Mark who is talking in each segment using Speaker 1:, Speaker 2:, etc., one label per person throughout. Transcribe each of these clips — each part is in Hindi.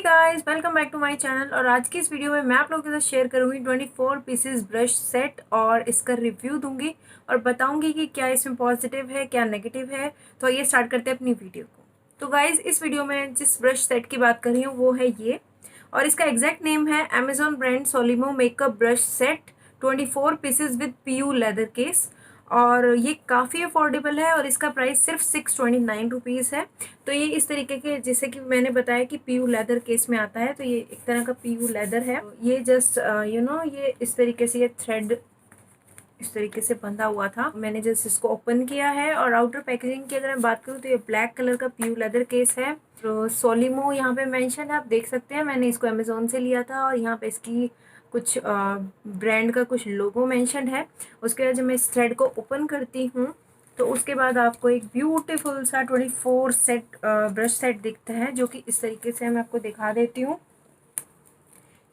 Speaker 1: Guys, welcome back to my channel. और आज की इस वीडियो में मैं आप लोगों के साथ शेयर करूंगी 24 पीसेस ब्रश सेट और इसका रिव्यू दूंगी और बताऊंगी कि क्या इसमें पॉजिटिव है क्या नेगेटिव है। तो ये स्टार्ट करते हैं अपनी वीडियो को। तो गाइस, इस वीडियो में जिस ब्रश सेट की बात कर रही हूँ वो है ये, और इसका एग्जैक्ट नेम है Amazon brand Solimo makeup brush set 24 pieces with PU leather case. और ये काफ़ी अफोर्डेबल है और इसका प्राइस सिर्फ 629 रुपीज़ है। तो ये इस तरीके के, जैसे कि मैंने बताया कि पीयू लेदर केस में आता है, तो ये एक तरह का पीयू लेदर है। ये जस्ट ये इस तरीके से, ये थ्रेड इस तरीके से बंधा हुआ था। मैंने जस्ट इसको ओपन किया है। और आउटर पैकेजिंग की अगर मैं बात करूँ तो ये ब्लैक कलर का पीयू लेदर केस है। तो सोलिमो यहाँ पे मेंशन है, आप देख सकते हैं। मैंने इसको अमेजोन से लिया था और यहाँ पे इसकी कुछ ब्रांड का कुछ लोगो मेंशन है। उसके बाद जब मैं इस थ्रेड को ओपन करती हूँ तो उसके बाद आपको एक ब्यूटीफुल सा 24 सेट ब्रश सेट दिखता है, जो कि इस तरीके से मैं आपको दिखा देती हूँ।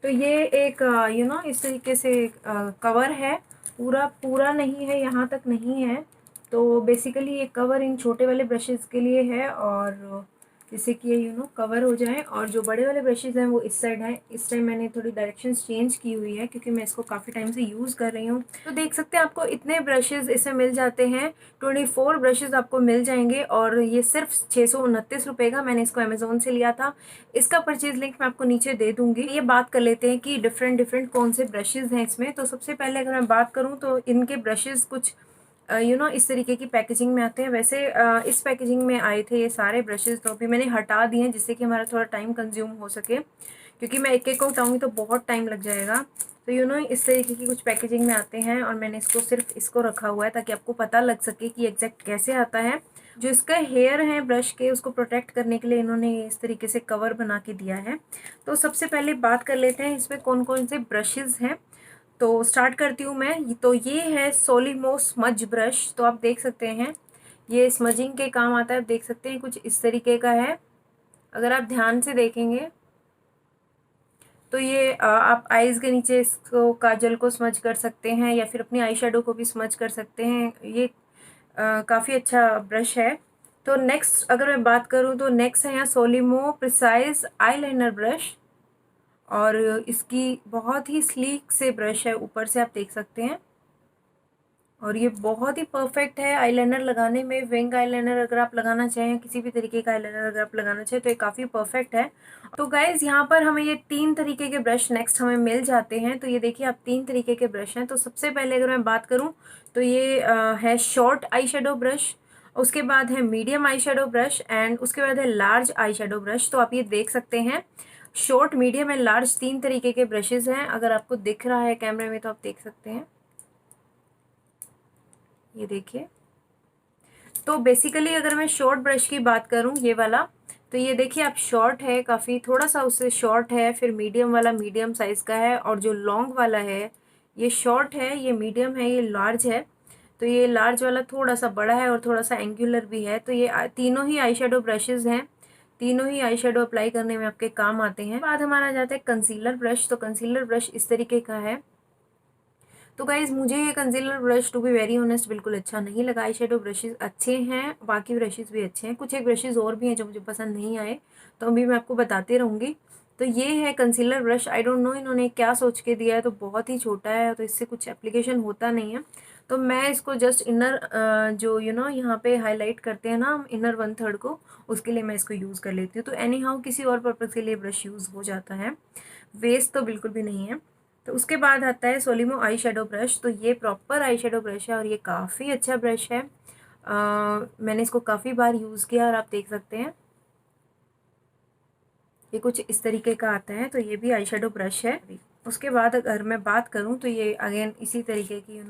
Speaker 1: तो ये एक इस तरीके से कवर है, पूरा पूरा नहीं है, यहाँ तक नहीं है। तो बेसिकली ये कवर इन छोटे वाले ब्रशेज़ के लिए है, और जिससे कि ये कवर हो जाए। और जो बड़े वाले ब्रशेज़ हैं वो इस साइड हैं। इस टाइम मैंने थोड़ी डायरेक्शंस चेंज की हुई है क्योंकि मैं इसको काफ़ी टाइम से यूज़ कर रही हूँ। तो देख सकते हैं आपको इतने ब्रशेज़ इसमें मिल जाते हैं। 24 ब्रशेज़ आपको मिल जाएंगे और ये सिर्फ 629 रुपये का। मैंने इसको अमेज़ोन से लिया था। इसका परचेज़ लिंक मैं आपको नीचे दे दूँगी। ये बात कर लेते हैं कि डिफरेंट कौन से ब्रशेज़ हैं इसमें। तो सबसे पहले अगर मैं बात करूँ तो इनके ब्रशेज़ कुछ इस तरीके की पैकेजिंग में आते हैं। वैसे इस पैकेजिंग में आए थे ये सारे ब्रशेज़, तो अभी मैंने हटा दिए हैं जिससे कि हमारा थोड़ा टाइम कंज्यूम हो सके, क्योंकि मैं एक को उठाऊँगी तो बहुत टाइम लग जाएगा। तो इस तरीके की कुछ पैकेजिंग में आते हैं और मैंने सिर्फ इसको रखा हुआ है ताकि आपको पता लग सके कि एग्जैक्ट कैसे आता है। जो इसका हेयर है ब्रश के, उसको प्रोटेक्ट करने के लिए इन्होंने इस तरीके से कवर बना के दिया है। तो सबसे पहले बात कर लेते हैं इसमें कौन कौन से ब्रशेज़ हैं। तो स्टार्ट करती हूँ मैं। तो ये है सोलिमो स्मज ब्रश। तो आप देख सकते हैं ये स्मजिंग के काम आता है। आप देख सकते हैं कुछ इस तरीके का है। अगर आप ध्यान से देखेंगे तो ये आप आईज़ के नीचे इसको काजल को स्मज कर सकते हैं या फिर अपनी आई शेडो को भी स्मज कर सकते हैं। ये काफ़ी अच्छा ब्रश है। तो नेक्स्ट अगर मैं बात करूँ तो नेक्स्ट है यहाँ सोलिमो प्रिसाइज आईलाइनर ब्रश, और इसकी बहुत ही स्लीक से ब्रश है, ऊपर से आप देख सकते हैं। और ये बहुत ही परफेक्ट है आईलाइनर लगाने में। विंग आईलाइनर अगर आप लगाना चाहें, किसी भी तरीके का आईलाइनर अगर आप लगाना चाहें तो ये काफ़ी परफेक्ट है। तो गाइज़, यहाँ पर हमें ये 3 तरीके के ब्रश नेक्स्ट हमें मिल जाते हैं। तो ये देखिए, आप 3 तरीके के ब्रश हैं। तो सबसे पहले अगर मैं बात करूँ तो ये है शॉर्ट आई शेडो ब्रश, उसके बाद है medium eye shadow brush, and उसके बाद है लार्ज आई शेडो ब्रश। तो आप ये देख सकते हैं शॉर्ट, मीडियम एंड लार्ज 3 तरीके के ब्रशेज़ हैं। अगर आपको दिख रहा है कैमरे में तो आप देख सकते हैं, ये देखिए। तो बेसिकली अगर मैं शॉर्ट ब्रश की बात करूं, ये वाला, तो ये देखिए आप, शॉर्ट है काफ़ी, थोड़ा सा उससे शॉर्ट है। फिर मीडियम वाला मीडियम साइज़ का है, और जो लॉन्ग वाला है ये शॉर्ट है, ये मीडियम है, ये लार्ज है। तो ये लार्ज वाला थोड़ा सा बड़ा है और थोड़ा सा एंगुलर भी है। तो ये तीनों ही आई शेडो ब्रशेज़ हैं। तीनों ही आई शेडो अप्लाई करने में आपके काम आते हैं। बाद हमारा जाता है कंसीलर ब्रश। तो कंसीलर ब्रश इस तरीके का है। तो गाइज़, मुझे ये concealer brush to be very honest बिल्कुल अच्छा नहीं लगा। आई शेडो ब्रशेज़ अच्छे हैं, बाकी ब्रशेज़ भी अच्छे हैं, कुछ एक ब्रशेज़ और भी हैं जो मुझे पसंद नहीं आए, तो अभी मैं आपको बताती रहूँगी। तो ये है concealer brush. I don't know इन्होंने क्या सोच के दिया है, तो बहुत ही छोटा है तो इससे कुछ एप्लीकेशन होता नहीं है। तो मैं इसको जस्ट इनर जो यहाँ पे हाईलाइट करते हैं ना हम, इनर 1/3 को, उसके लिए मैं इसको यूज़ कर लेती हूँ। तो एनी हाउ किसी और पर्पज़ के लिए ब्रश यूज़ हो जाता है, वेस्ट तो बिल्कुल भी नहीं है। तो उसके बाद आता है सोलिमो आई शेडो ब्रश। तो ये प्रॉपर आई शेडो ब्रश है और ये काफ़ी अच्छा ब्रश है। मैंने इसको काफ़ी बार यूज़ किया और आप देख सकते हैं ये कुछ इस तरीके का आता है। तो ये भी आई शेडो ब्रश है। उसके बाद अगर मैं बात करूँ तो ये अगेन इसी तरीके की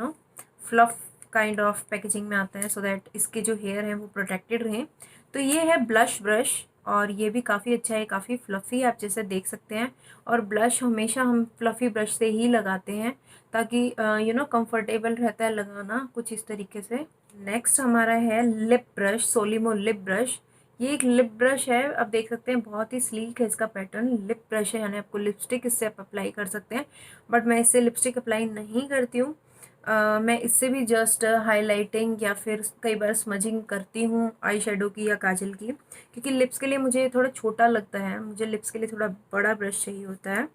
Speaker 1: फ्लफ़ काइंड ऑफ पैकेजिंग में आता है, सो दैट इसके जो हेयर हैं वो प्रोटेक्टेड रहें। तो ये है ब्लश ब्रश, और ये भी काफ़ी अच्छा है, काफ़ी फ्लफ़ी है, आप जैसे देख सकते हैं। और ब्लश हमेशा हम फ्लफ़ी ब्रश से ही लगाते हैं ताकि कंफर्टेबल रहता है लगाना, कुछ इस तरीके से। नेक्स्ट हमारा है lip brush, Solimo lip brush. ये एक लिप ब्रश है, आप देख सकते हैं, बहुत ही स्लीक है इसका पैटर्न। लिप ब्रश है, यानी आपको लिपस्टिक इससे आप अप्लाई कर सकते हैं, बट मैं इससे लिपस्टिक अप्लाई नहीं करती हूँ। मैं इससे भी जस्ट हाइलाइटिंग या फिर कई बार स्मजिंग करती हूँ आई शेडो की या काजल की, क्योंकि लिप्स के लिए मुझे थोड़ा छोटा लगता है, मुझे लिप्स के लिए थोड़ा बड़ा ब्रश चाहिए होता है।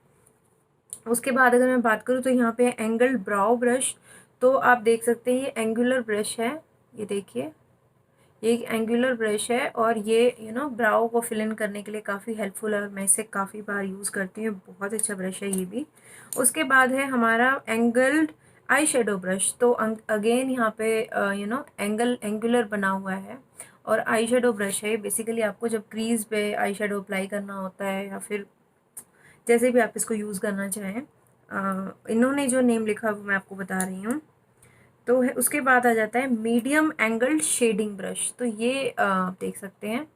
Speaker 1: उसके बाद अगर मैं बात करूँ तो यहाँ पे एंगल्ड ब्राउ ब्रश, तो आप देख सकते हैं ये एंगुलर ब्रश है, ये देखिए ये एक एंगुलर ब्रश है और ये ब्राउ को फिल इन करने के लिए काफ़ी हेल्पफुल है और मैं इसे काफ़ी बार यूज़ करती हूँ, बहुत अच्छा ब्रश है ये भी। उसके बाद है हमारा एंगल्ड आई शेडो ब्रश, तो अगेन यहाँ पे एंगुलर बना हुआ है और आई शेडो ब्रश है। बेसिकली आपको जब क्रीज पे आई शेडो अप्लाई करना होता है या फिर जैसे भी आप इसको यूज़ करना चाहें, इन्होंने जो नेम लिखा वो मैं आपको बता रही हूँ। तो है उसके बाद आ जाता है मीडियम एंगल्ड शेडिंग ब्रश, तो ये आप देख सकते हैं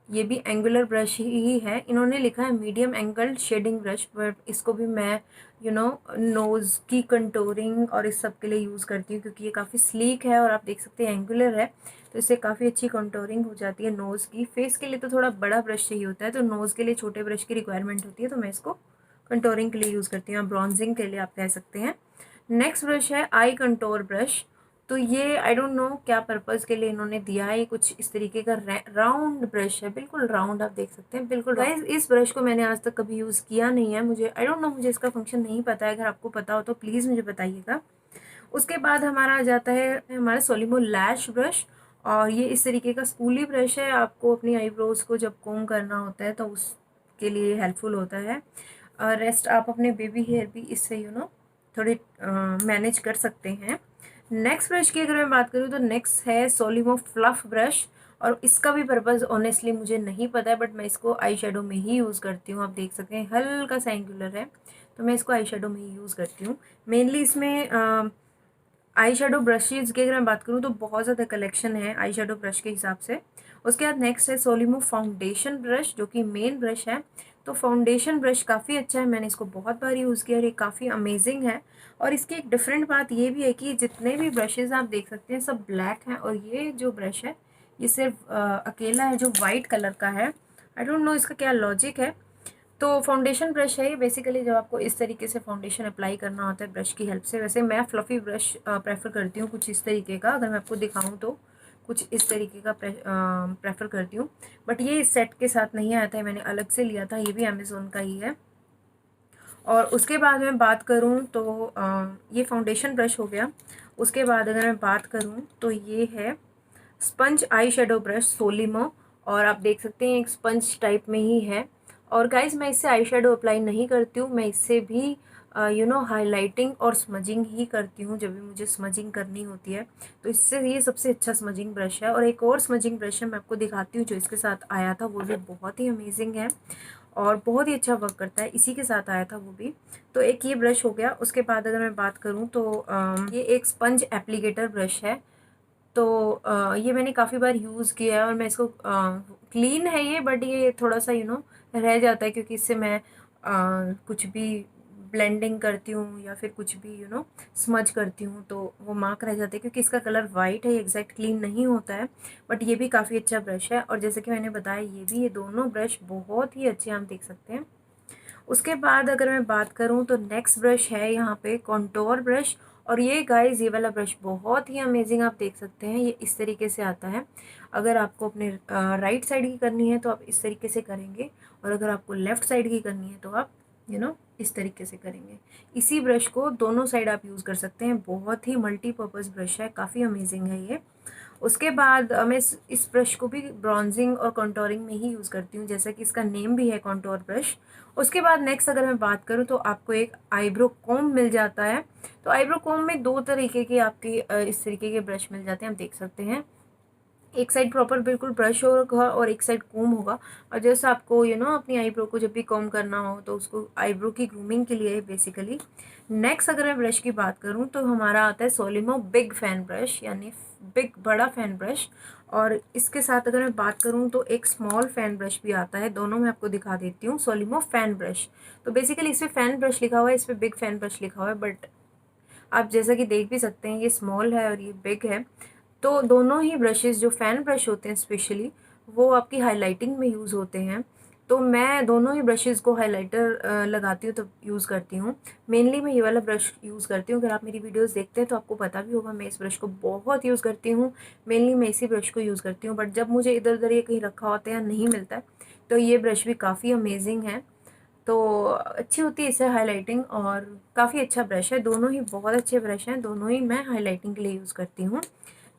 Speaker 1: ये भी एंगुलर ब्रश ही है, इन्होंने लिखा है medium angled shading brush, but इसको भी मैं नोज़ की कंटूरिंग और इस सब के लिए यूज़ करती हूँ क्योंकि ये काफ़ी स्लीक है और आप देख सकते हैं एंगुलर है, तो इससे काफ़ी अच्छी कंटूरिंग हो जाती है नोज़ की। फेस के लिए तो थोड़ा बड़ा ब्रश चाहिए होता है, तो नोज़ के लिए छोटे ब्रश की रिक्वायरमेंट होती है, तो मैं इसको कंटूरिंग के लिए यूज़ करती हूँ, ब्रॉन्जिंग के लिए आप कह सकते हैं। नेक्स्ट ब्रश है आई कंटोर ब्रश, तो ये आई डोंट नो क्या पर्पज़ के लिए इन्होंने दिया है, कुछ इस तरीके का राउंड ब्रश है, बिल्कुल राउंड, आप देख सकते हैं बिल्कुल। गाइस इस ब्रश को मैंने आज तक कभी यूज़ किया नहीं है, मुझे आई डोंट नो, मुझे इसका फंक्शन नहीं पता है, अगर आपको पता हो तो प्लीज़ मुझे बताइएगा। उसके बाद हमारा आ जाता है हमारा सोलिमो लैश ब्रश, और ये इस तरीके का स्पूली ब्रश है, आपको अपनी आईब्रोज को जब कोम करना होता है तो उसके लिए हेल्पफुल होता है। रेस्ट आप अपने बेबी हेयर भी इससे थोड़ी मैनेज कर सकते हैं। नेक्स्ट ब्रश की अगर मैं बात करूँ तो नेक्स्ट है सोलिमो फ्लफ ब्रश, और इसका भी पर्पज़ ऑनेस्टली मुझे नहीं पता है, बट मैं इसको आई शेडो में ही यूज़ करती हूँ। आप देख सकते हैं हल्का सा एंगुलर है, तो मैं इसको आई शेडो में ही यूज़ करती हूँ मेनली। इसमें आई शेडो ब्रशेज़ की अगर मैं बात करूँ तो बहुत ज़्यादा कलेक्शन है आई शेडो ब्रश के हिसाब से। उसके बाद नेक्स्ट है सोलिमो फाउंडेशन ब्रश, जो कि मेन ब्रश है। तो फाउंडेशन ब्रश काफ़ी अच्छा है, मैंने इसको बहुत बार यूज़ किया और ये काफ़ी अमेजिंग है। और इसकी एक डिफरेंट बात ये भी है कि जितने भी ब्रशेज़ आप देख सकते हैं सब ब्लैक हैं, और ये जो ब्रश है ये सिर्फ अकेला है जो वाइट कलर का है। आई डोंट नो इसका क्या लॉजिक है। तो फाउंडेशन ब्रश है ये, बेसिकली जब आपको इस तरीके से फाउंडेशन अप्लाई करना होता है ब्रश की हेल्प से। वैसे मैं फ्लफ़ी ब्रश प्रेफर करती हूँ कुछ इस तरीके का, अगर मैं आपको दिखाऊँ तो कुछ इस तरीके का प्रेफर करती हूँ, बट ये इस सेट के साथ नहीं आया था, मैंने अलग से लिया था, ये भी अमेज़ोन का ही है। और उसके बाद मैं बात करूँ तो ये फाउंडेशन ब्रश हो गया। उसके बाद अगर मैं बात करूँ तो ये है sponge eye shadow brush Solimo, और आप देख सकते हैं एक स्पंज टाइप में ही है। और गाइज मैं इससे आई शेडो अप्लाई नहीं करती हूँ, मैं इससे भी हाइलाइटिंग और स्मजिंग ही करती हूँ जब भी मुझे स्मजिंग करनी होती है, तो इससे ये सबसे अच्छा स्मजिंग ब्रश है। और एक और स्मजिंग ब्रश है मैं आपको दिखाती हूँ जो इसके साथ आया था, वो भी बहुत ही अमेजिंग है और बहुत ही अच्छा वर्क करता है, इसी के साथ आया था वो भी। तो एक ये ब्रश हो गया। उसके बाद अगर मैं बात करूँ तो ये एक स्पंज एप्लीकेटर ब्रश है, तो ये मैंने काफ़ी बार यूज़ किया है और मैं इसको क्लीन है ये, बट ये थोड़ा सा रह जाता है क्योंकि इससे मैं कुछ भी ब्लेंडिंग करती हूँ या फिर कुछ भी स्मज करती हूँ तो वो मार्क रह जाते हैं, क्योंकि इसका कलर वाइट है, एग्जैक्ट क्लीन नहीं होता है। बट ये भी काफ़ी अच्छा ब्रश है, और जैसे कि मैंने बताया ये दोनों ब्रश बहुत ही अच्छे हम देख सकते हैं। उसके बाद अगर मैं बात करूँ तो नेक्स्ट ब्रश है यहाँ पे कॉन्टोर ब्रश, और ये गाइस ये वाला ब्रश बहुत ही अमेजिंग, आप देख सकते हैं ये इस तरीके से आता है। अगर आपको अपने राइट साइड की करनी है तो आप इस तरीके से करेंगे, और अगर आपको लेफ़्ट साइड की करनी है तो आप इस तरीके से करेंगे। इसी ब्रश को दोनों साइड आप यूज़ कर सकते हैं, बहुत ही मल्टीपर्पज़ ब्रश है, काफ़ी अमेजिंग है ये। उसके बाद मैं इस ब्रश को भी ब्रॉन्जिंग और कॉन्टोरिंग में ही यूज़ करती हूँ, जैसा कि इसका नेम भी है कॉन्टोर ब्रश। उसके बाद नेक्स्ट अगर मैं बात करूँ तो आपको एक आईब्रो कोम मिल जाता है। तो आईब्रो कोम में दो तरीके के आपके इस तरीके के ब्रश मिल जाते हैं, आप देख सकते हैं। एक साइड प्रॉपर बिल्कुल ब्रश होगा और एक साइड कोम होगा, और जैसे आपको अपनी आईब्रो को जब भी कॉम करना हो तो उसको आईब्रो की ग्रूमिंग के लिए बेसिकली। नेक्स्ट अगर मैं ब्रश की बात करूँ तो हमारा आता है सोलिमो बिग फैन ब्रश, यानी बिग बड़ा फैन ब्रश। और इसके साथ अगर मैं बात करूँ तो एक स्मॉल फैन ब्रश भी आता है, दोनों मैं आपको दिखा देती हूँ। सोलिमो फैन ब्रश, तो बेसिकली इस पर फैन ब्रश लिखा हुआ है, इस पर बिग फैन ब्रश लिखा हुआ है, बट आप जैसा कि देख भी सकते हैं ये स्मॉल है और ये बिग है। तो दोनों ही ब्रशेज़ जो फ़ैन ब्रश होते हैं स्पेशली वो आपकी हाइलाइटिंग में यूज़ होते हैं। तो मैं दोनों ही ब्रशेज़ को हाइलाइटर लगाती हूँ तो यूज़ करती हूँ। मेनली मैं ये वाला ब्रश यूज़ करती हूँ। अगर आप मेरी वीडियोस देखते हैं तो आपको पता भी होगा मैं इस ब्रश को बहुत यूज़ करती हूँ। मेनली मैं इसी ब्रश को यूज़ करती हूँ, बट जब मुझे इधर उधर ये कहीं रखा होता है या नहीं मिलता है तो ये ब्रश भी काफ़ी अमेजिंग है। तो अच्छी होती है इससे हाइलाइटिंग, और काफ़ी अच्छा ब्रश है। दोनों ही बहुत अच्छे ब्रश हैं, दोनों ही मैं हाइलाइटिंग के लिए यूज़ करती हूँ।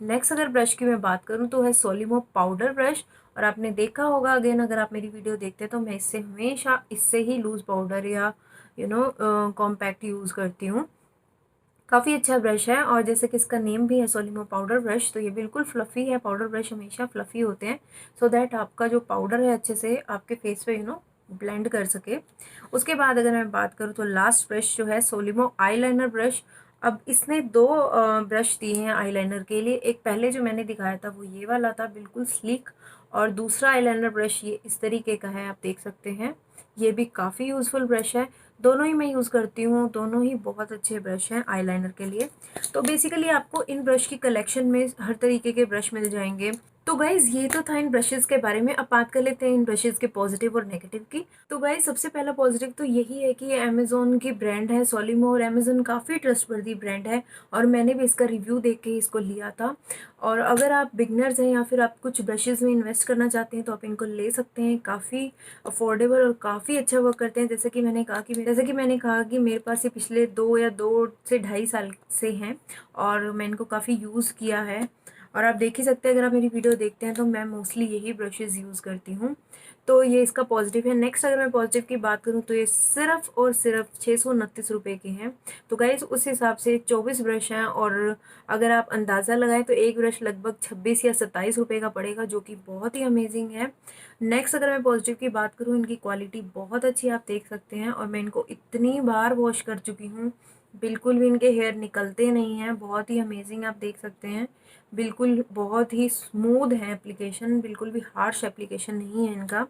Speaker 1: नेक्स्ट अगर ब्रश की मैं बात करूँ तो है सोलिमो पाउडर ब्रश। और आपने देखा होगा, अगेन अगर आप मेरी वीडियो देखते हैं तो मैं इससे हमेशा इससे ही लूज़ पाउडर या कॉम्पैक्ट यूज़ करती हूँ। काफ़ी अच्छा ब्रश है, और जैसे कि इसका नेम भी है सोलिमो पाउडर ब्रश, तो ये बिल्कुल फ्लफ़ी है। पाउडर ब्रश हमेशा फ्लफ़ी होते हैं सो दैट आपका जो पाउडर है अच्छे से आपके फेस पे ब्लेंड कर सके। उसके बाद अगर मैं बात करूँ तो लास्ट ब्रश जो है सोलिमो आईलाइनर ब्रश। अब इसने दो ब्रश दिए हैं आईलाइनर के लिए। एक पहले जो मैंने दिखाया था वो ये वाला था, बिल्कुल स्लीक, और दूसरा आईलाइनर ब्रश ये इस तरीके का है, आप देख सकते हैं। ये भी काफ़ी यूज़फुल ब्रश है। दोनों ही मैं यूज़ करती हूँ, दोनों ही बहुत अच्छे ब्रश हैं आईलाइनर के लिए। तो बेसिकली आपको इन ब्रश की कलेक्शन में हर तरीके के ब्रश मिल जाएंगे। तो गाइज़ ये तो था इन ब्रशेज़ के बारे में। अब बात कर लेते हैं इन ब्रशेज़ के पॉजिटिव और नेगेटिव की। तो गाइज़ सबसे पहला पॉजिटिव तो यही है कि ये अमेज़ॉन की ब्रांड है सोलिमो, और अमेज़ॉन काफ़ी ट्रस्टवर्दी ब्रांड है, और मैंने भी इसका रिव्यू देख के इसको लिया था। और अगर आप बिगनर्स हैं या फिर आप कुछ ब्रशेज़ में इन्वेस्ट करना चाहते हैं तो आप इनको ले सकते हैं। काफ़ी अफोर्डेबल और काफ़ी अच्छा वर्क करते हैं। जैसे कि मैंने कहा कि मेरे पास ये पिछले 2 से ढाई साल से हैं, और मैं इनको काफ़ी यूज़ किया है। और आप देख ही सकते हैं, अगर आप मेरी वीडियो देखते हैं तो मैं मोस्टली यही ब्रशेज़ यूज़ करती हूँ। तो ये इसका पॉजिटिव है। नेक्स्ट अगर मैं पॉजिटिव की बात करूँ तो ये सिर्फ़ और सिर्फ 629 रुपये के हैं। तो गाइज़ उस हिसाब से 24 ब्रश हैं, और अगर आप अंदाज़ा लगाएं तो एक ब्रश लगभग 26 या 27 रुपये का पड़ेगा, जो कि बहुत ही अमेजिंग है। नेक्स्ट अगर मैं पॉजिटिव की बात करूँ, इनकी क्वालिटी बहुत अच्छी है, आप देख सकते हैं। और मैं इनको इतनी बार वॉश कर चुकी हूँ, बिल्कुल भी इनके हेयर निकलते नहीं हैं। बहुत ही अमेजिंग आप देख सकते हैं, बिल्कुल बहुत ही स्मूथ है एप्लीकेशन, बिल्कुल भी हार्श एप्लीकेशन नहीं है इनका।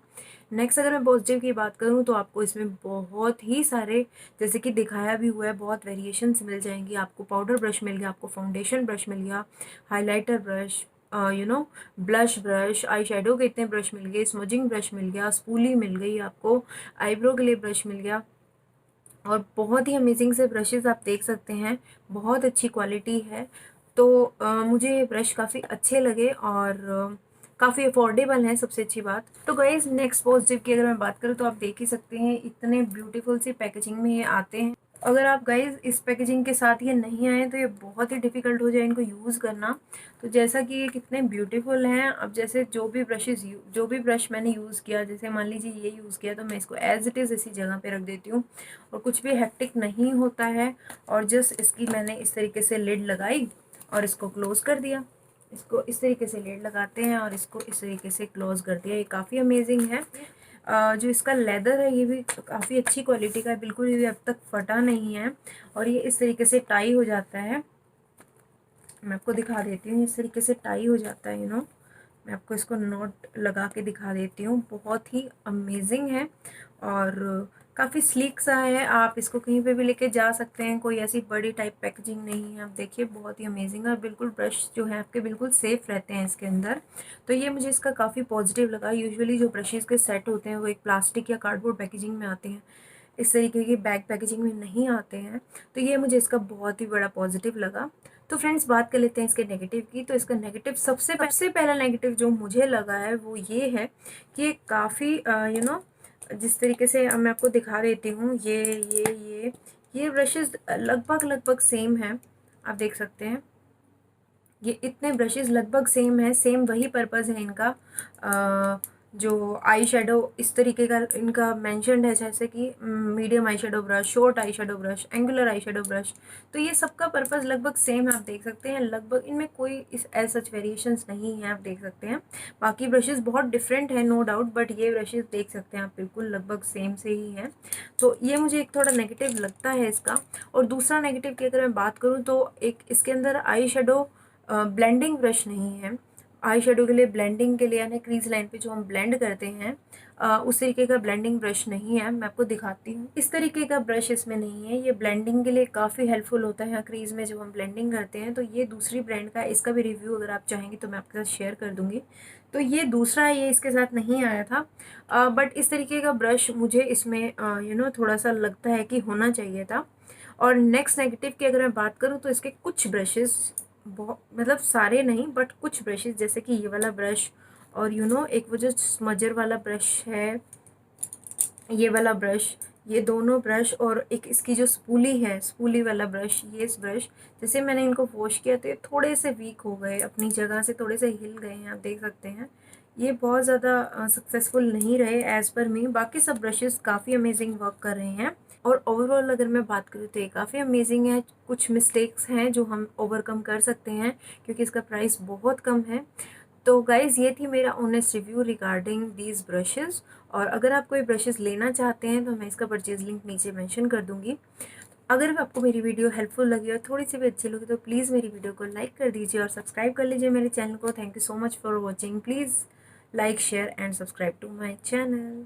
Speaker 1: नेक्स्ट अगर मैं पॉजिटिव की बात करूँ तो आपको इसमें बहुत ही सारे, जैसे कि दिखाया भी हुआ है, बहुत वेरिएशंस मिल जाएंगी आपको। पाउडर ब्रश मिल गया, आपको फाउंडेशन ब्रश मिल गया, highlighter brush, blush brush, eye shadow के इतने ब्रश मिल गए, स्मजिंग ब्रश मिल गया, स्पूली मिल गई आपको, आईब्रो के लिए ब्रश मिल गया, और बहुत ही अमेजिंग से ब्रशेज़ आप देख सकते हैं। बहुत अच्छी क्वालिटी है। तो मुझे ये ब्रश काफ़ी अच्छे लगे, और काफ़ी अफोर्डेबल हैं, सबसे अच्छी बात। तो गाइज़ नेक्स्ट पॉजिटिव की अगर मैं बात करूँ तो आप देख ही सकते हैं, इतने ब्यूटीफुल सी पैकेजिंग में ये आते हैं। अगर आप गाइज़ इस पैकेजिंग के साथ ये नहीं आए तो ये बहुत ही डिफ़िकल्ट हो जाए इनको यूज़ करना। तो जैसा कि ये कितने ब्यूटीफुल हैं, अब जैसे जो भी ब्रश मैंने यूज़ किया, जैसे मान लीजिए ये यूज़ किया, तो मैं इसको एज़ इट इज़ इसी जगह पे रख देती हूँ, और कुछ भी हेक्टिक नहीं होता है। और जस्ट इसकी मैंने इस तरीके से लिड लगाई और इसको क्लोज़ कर दिया। इसको इस तरीके से लिड लगाते हैं और इसको इस तरीके से क्लोज़ कर दिया। ये काफ़ी अमेजिंग है। जो इसका लेदर है ये भी काफ़ी अच्छी क्वालिटी का है, बिल्कुल भी अब तक फटा नहीं है, और ये इस तरीके से टाई हो जाता है। मैं आपको दिखा देती हूँ, इस तरीके से टाई हो जाता है। मैं आपको इसको नोट लगा के दिखा देती हूँ। बहुत ही अमेजिंग है, और काफ़ी स्लीक सा है। आप इसको कहीं पे भी लेके जा सकते हैं, कोई ऐसी बड़ी टाइप पैकेजिंग नहीं है। आप देखिए बहुत ही अमेजिंग है, और बिल्कुल ब्रश जो है आपके बिल्कुल सेफ़ रहते हैं इसके अंदर। तो ये मुझे इसका काफ़ी पॉजिटिव लगा। यूजुअली जो ब्रशेज़ के सेट होते हैं वो एक प्लास्टिक या कार्डबोर्ड पैकेजिंग में आते हैं, इस तरीके की बैग पैकेजिंग में नहीं आते हैं। तो ये मुझे इसका बहुत ही बड़ा पॉजिटिव लगा। तो फ्रेंड्स बात कर लेते हैं इसके नेगेटिव की। तो इसका नेगेटिव सबसे पहला नेगेटिव जो मुझे लगा है वो ये है कि ये काफ़ी जिस तरीके से मैं आपको दिखा देती हूँ, ये ब्रशेज़ लगभग सेम हैं, आप देख सकते हैं। ये इतने ब्रशेज़ लगभग सेम है, सेम वही पर्पज़ है इनका। जो आई शेडो इस तरीके का इनका मेंशन्ड है, जैसे कि medium eye shadow brush, short eye shadow brush, angular eye shadow brush. तो ये सबका पर्पज़ लगभग सेम है, आप देख सकते हैं। लगभग इनमें कोई इस एज सच वेरिएशंस नहीं है, आप देख सकते हैं। बाकी ब्रशेज़ बहुत डिफरेंट है नो डाउट, बट ये ब्रशेज़ देख सकते हैं आप बिल्कुल लगभग सेम से ही हैं। तो ये मुझे एक थोड़ा नेगेटिव लगता है इसका। और दूसरा नेगेटिव की अगर मैं बात करूँ तो एक इसके अंदर आई शेडो ब्लेंडिंग ब्रश नहीं है। आई शेडो के लिए, ब्लेंडिंग के लिए, यानी क्रीज लाइन पे जो हम ब्लेंड करते हैं उस तरीके का ब्लेंडिंग ब्रश नहीं है। मैं आपको दिखाती हूँ, इस तरीके का ब्रश इसमें नहीं है। ये ब्लेंडिंग के लिए काफ़ी हेल्पफुल होता है क्रीज में जब हम ब्लेंडिंग करते हैं। तो ये दूसरी ब्रांड का है, इसका भी रिव्यू अगर आप चाहेंगे तो मैं आपके साथ शेयर कर दूँगी। तो ये दूसरा है, ये इसके साथ नहीं आया था। बट इस तरीके का ब्रश मुझे इसमें थोड़ा सा लगता है कि होना चाहिए था। और नेक्स्ट नेगेटिव की अगर मैं बात करूँ तो इसके कुछ ब्रशेस, बहुत मतलब सारे नहीं बट कुछ ब्रशेस, जैसे कि ये वाला ब्रश और एक वो जो स्मजर वाला ब्रश है, ये वाला ब्रश, ये दोनों ब्रश और एक इसकी जो स्पूली है, स्पूली वाला ब्रश, ये इस ब्रश, जैसे मैंने इनको वॉश किया तो ये थोड़े से वीक हो गए, अपनी जगह से थोड़े से हिल गए हैं, आप देख सकते हैं। ये बहुत ज़्यादा सक्सेसफुल नहीं रहे एज़ पर मी। बाकी सब ब्रशेस काफ़ी अमेजिंग वर्क कर रहे हैं और ओवरऑल अगर मैं बात करूँ तो ये काफ़ी अमेजिंग है। कुछ मिस्टेक्स हैं जो हम ओवरकम कर सकते हैं क्योंकि इसका प्राइस बहुत कम है। तो गाइज़ ये थी मेरा honest review regarding these brushes. और अगर आप कोई ब्रशेज़ लेना चाहते हैं तो मैं इसका परचेज़ लिंक नीचे मेंशन कर दूँगी। अगर आपको मेरी वीडियो हेल्पफुल लगी और थोड़ी सी भी अच्छी लगी तो प्लीज़ मेरी वीडियो को लाइक कर दीजिए और सब्सक्राइब कर लीजिए मेरे चैनल को। Thank you so much for watching. Please like, share and subscribe to my channel.